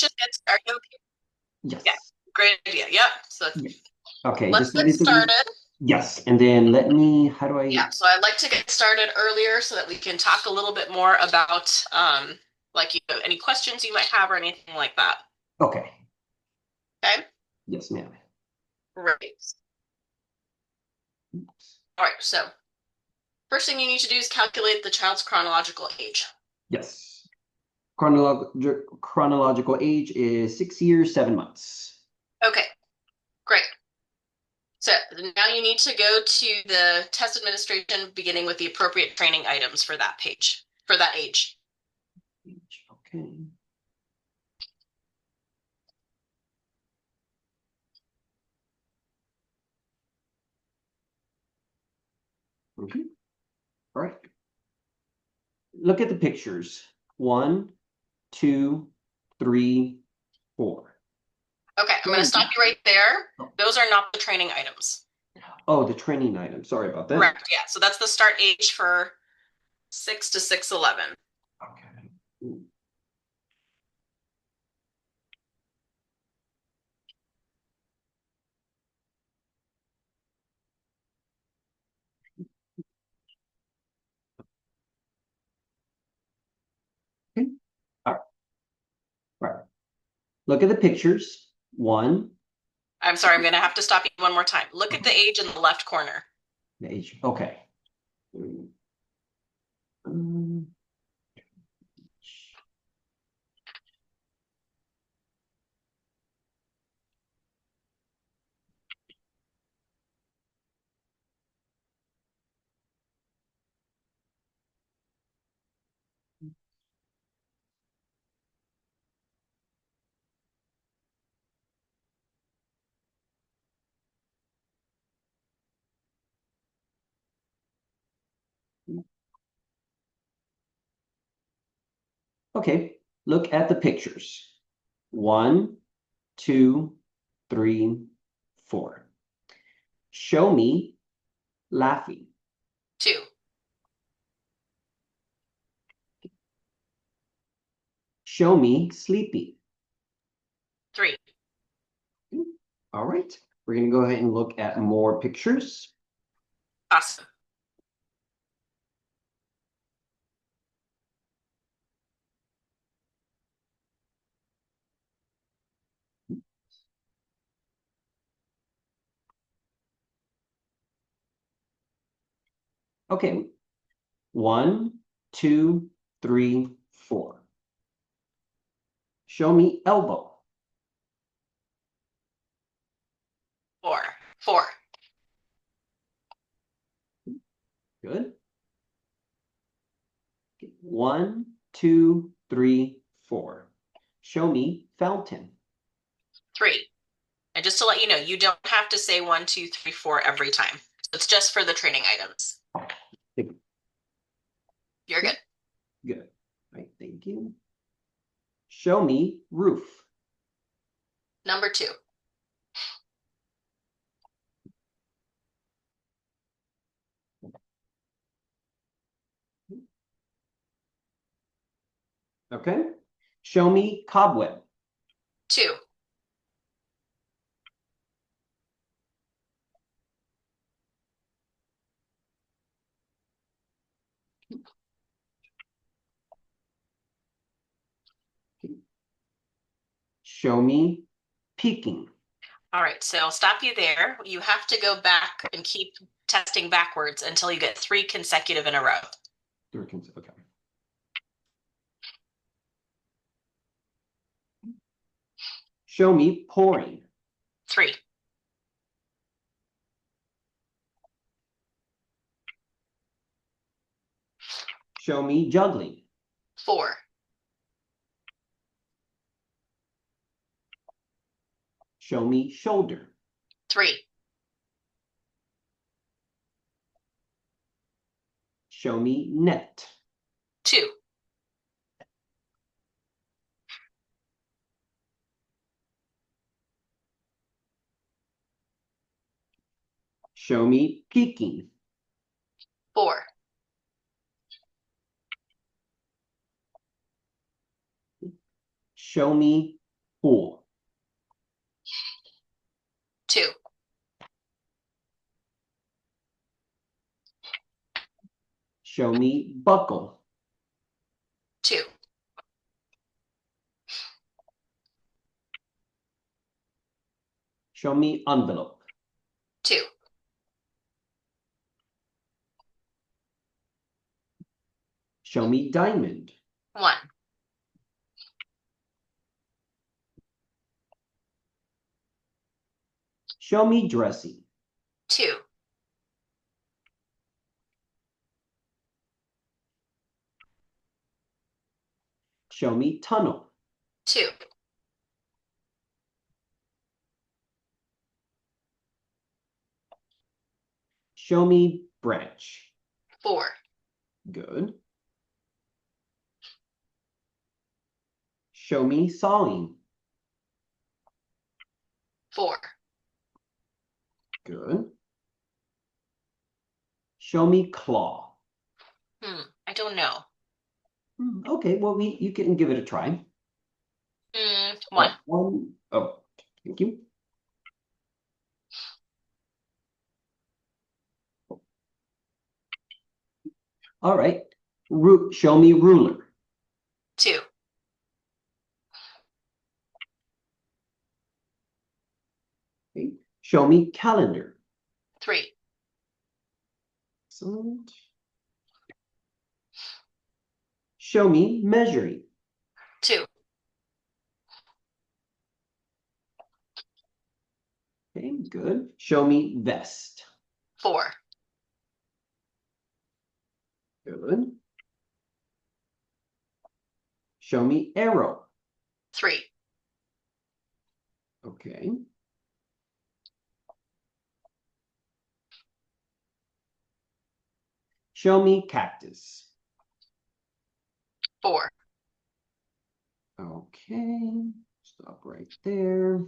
just get started. Are you okay? Yes. Yeah, great idea. Yep. So Yes. Okay, let's just get ready to read. started. Yes, and then let me, how do I, Yeah, so I'd like to get started earlier so that we can talk a little bit more about like any questions you might have or anything like that. okay. Okay, Yes, ma'am. great. All right, so first thing you need to do is calculate the child's chronological age. Yes. Chronological age is 6 years, 7 months. Okay, great. So now you need to go to the test administration beginning with the appropriate training items for that page, for that age. Okay. Okay. All right. Look at the pictures. 1, 2, 3, 4. Okay, I'm going to stop you right there. Those are not the training items. Oh, the training item. Sorry about that. Correct, yeah. So that's the start age for 6 to 6'11". Okay. Okay. All right. Right. Look at the pictures. 1. I'm sorry, I'm going to have to stop you one more time. Look at the age in the left corner. The age. Okay. Okay, look at the pictures. 1, 2, 3, 4. Show me laughing. 2, Show me sleeping. 3. All right, we're going to go ahead and look at more pictures. Awesome. Okay, 1, 2, 3, 4. Show me elbow. 4, 4. Good. 1, 2, 3, 4. Show me fountain. 3. And just to let you know, you don't have to say 1, 2, 3, 4 every time. It's just for the training items. You're good. Good. All right, thank you. Show me roof. Number 2. Okay. Show me cobweb. 2. Show me peeking. All right, so I'll stop you there. You have to go back and keep testing backwards until you get 3 consecutive in a row. Okay. Show me pouring. 3. Show me juggling. 4. Show me shoulder. 3. Show me net. 2. Show me peeking. 4. Show me pool. 2. Show me buckle. 2. Show me envelope. 2. Show me diamond. 1. Show me dressing. 2. Show me tunnel. 2. Show me branch. 4. Good. Show me sawing. 4. Good. Show me claw. I don't know. Okay, well, you can give it a try. 1. One. Oh, thank you. All right. Show me ruler. 2. Okay. Show me calendar. 3. Excellent. Show me measuring. 2. Okay, good. Show me vest. 4. Good. Show me arrow. 3. Okay. Show me cactus. 4. Okay. Stop right there.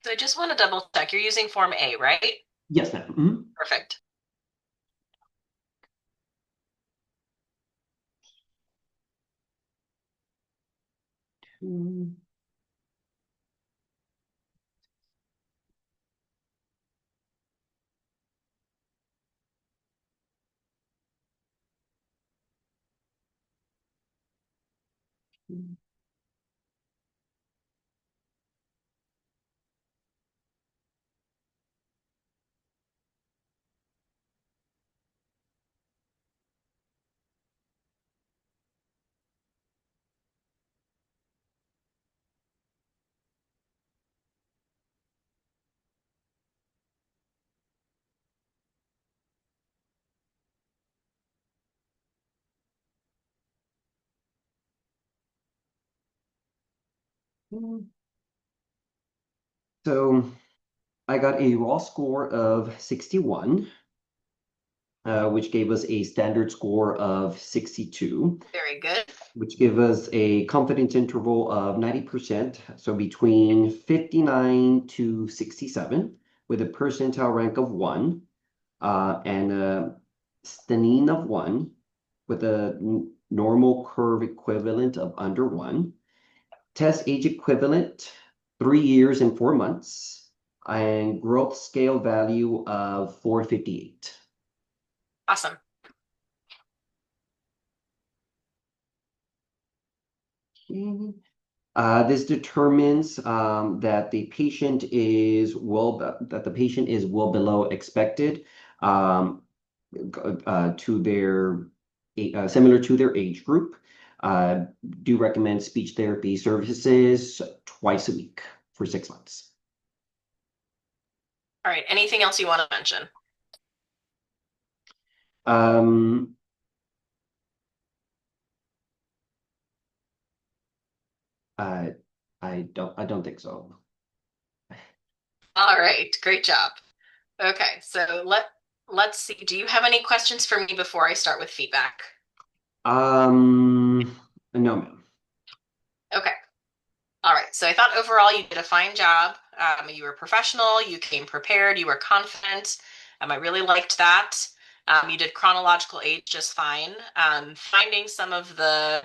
So I just want to double check. You're using Form A, right? Yes, ma'am. Perfect. So I got a raw score of 61, which gave us a standard score of 62, Very good. which gave us a confidence interval of 90%, so between 59 to 67, with a percentile rank of 1, and a stenine of 1, with a normal curve equivalent of under 1. Test age equivalent, 3 years and 4 months, and growth scale value of 458. Awesome. This determines that the patient is well below expected, um, to their similar to their age group. Uh, do recommend speech therapy services twice a week for 6 months. All right. Anything else you want to mention? Um, I I don't think so. All right. Great job. Okay. So let's see. Do you have any questions for me before I start with feedback? No, ma'am. Okay. All right. So I thought overall you did a fine job. You were professional, you came prepared, you were confident. I really liked that. You did chronological age just fine. Finding some of the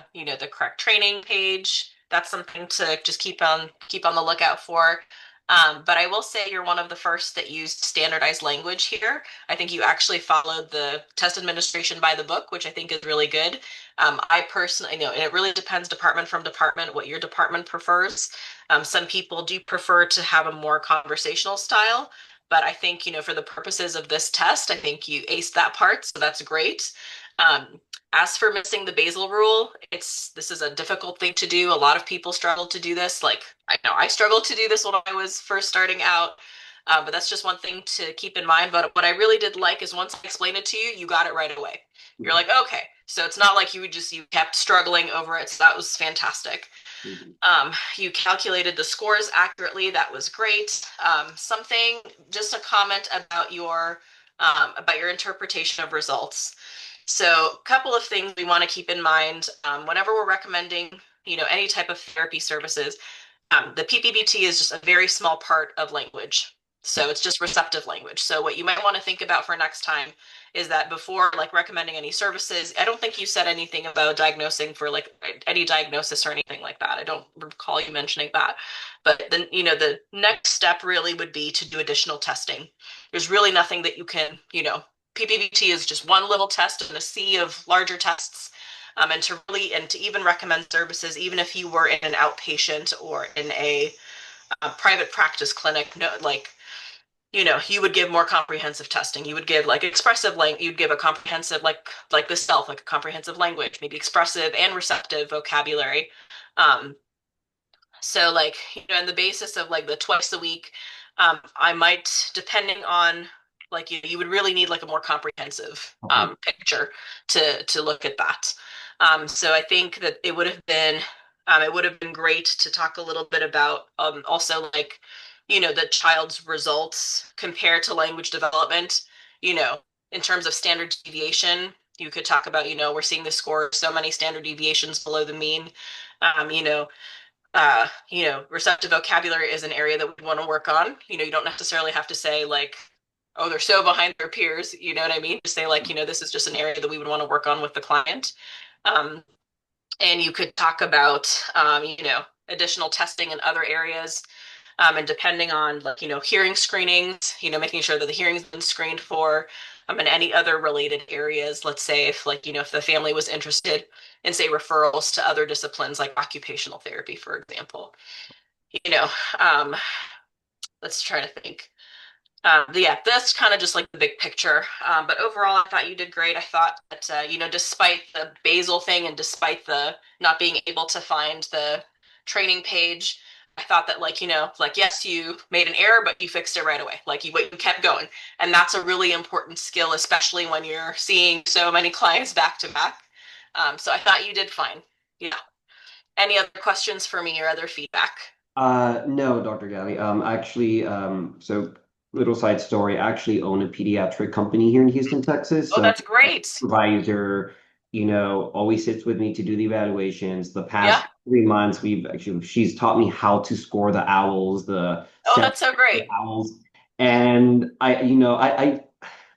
correct training page, that's something to just keep on the lookout for. But I will say you're one of the first that used standardized language here. I think you actually followed the test administration by the book, which I think is really good. I personally know, and it really depends department from department what your department prefers. Some people do prefer to have a more conversational style, but I think, for the purposes of this test, I think you aced that part, so that's great. Um, as for missing the basal rule, this is a difficult thing to do. A lot of people struggle to do this. Like I know I struggled to do this when I was first starting out. But that's just one thing to keep in mind. But what I really did like is once I explained it to you, you got it right away. You're like, okay, so it's not like you kept struggling over it. So that was fantastic. Mhm. You calculated the scores accurately. That was great. Just a comment about your interpretation of results. So, a couple of things we want to keep in mind whenever we're recommending, any type of therapy services. The PPBT is just a very small part of language. So it's just receptive language. So what you might want to think about for next time is that before like recommending any services, I don't think you said anything about diagnosing for like any diagnosis or anything like that. I don't recall you mentioning that. But then, the next step really would be to do additional testing. There's really nothing that you can, PPBT is just one little test in a sea of larger tests, and to even recommend services, even if you were in an outpatient or in a private practice clinic, no, like you would give more comprehensive testing. You would give like expressive language. You'd give a comprehensive like the self, like a comprehensive language, maybe expressive and receptive vocabulary. Um, so like, on the basis of like the twice a week, I might, depending on like you would really need like a more comprehensive Okay. picture to look at that. So I think that it would have been great to talk a little bit about also like, the child's results compared to language development, you know, in terms of standard deviation. You could talk about, we're seeing the score so many standard deviations below the mean. Um, you know, receptive vocabulary is an area that we want to work on. You don't necessarily have to say like, oh, they're so behind their peers. You know what I mean? Just say like, this is just an area that we would want to work on with the client. Um, and you could talk about, additional testing in other areas. And depending on like, hearing screenings, making sure that the hearing's been screened for, and any other related areas. Let's say if like, if the family was interested in say referrals to other disciplines like occupational therapy, for example, you know, um, let's try to think. Yeah, that's kind of just like the big picture. But overall, I thought you did great. I thought that, despite the basal thing and despite the not being able to find the training page, I thought that, like, like, yes, you made an error, but you fixed it right away. Like, you kept going. And that's a really important skill, especially when you're seeing so many clients back to back. So I thought you did fine. Yeah. Any other questions for me or other feedback? No, Dr. Galley. Actually, so little side story. I actually own a pediatric company here in Houston, Texas. Oh, So that's great. supervisor, always sits with me to do the evaluations. The Yeah. past 3 months, she's taught me how to score the owls, the Oh, sound that's so of the great. owls, and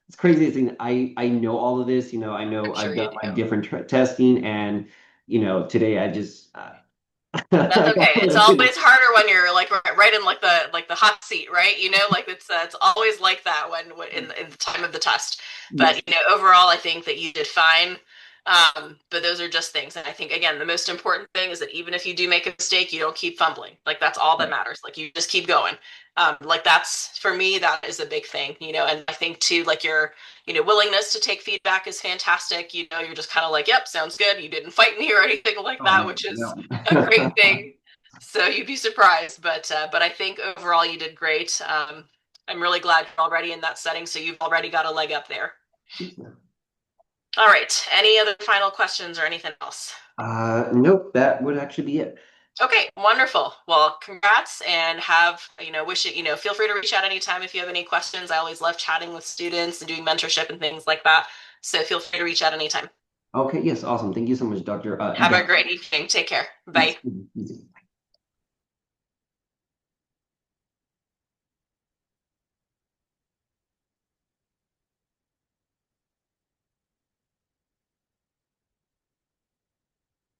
it's crazy thing. I know all of this. I know I'm sure I've you done do. like different testing, and today I just That's I okay. It's always harder when you're like right in like the hot seat, right? Like it's always like that when in the time of the test. But yes. overall, I think that you did fine. But those are just things. And I think, again, the most important thing is that even if you do make a mistake, you don't keep fumbling. Like that's all that Right. matters. Like you just keep going. Like that's for me, that is a big thing, and I think too, like your, willingness to take feedback is fantastic. You're just kind of like, yep, sounds good. You didn't fight me or anything like Oh that, no, which is no. a great thing. So you'd be surprised, but I think overall you did great. I'm really glad you're already in that setting, so you've already got a leg up there. All right. Any other final questions or anything else? Nope, that would actually be it. Okay, wonderful. Well, congrats and wish it, feel free to reach out anytime if you have any questions. I always love chatting with students and doing mentorship and things like that. So feel free to reach out anytime. Okay, yes, awesome. Thank you so much, Dr. Have a Doc. great evening. Take care. Yes, Bye. easy.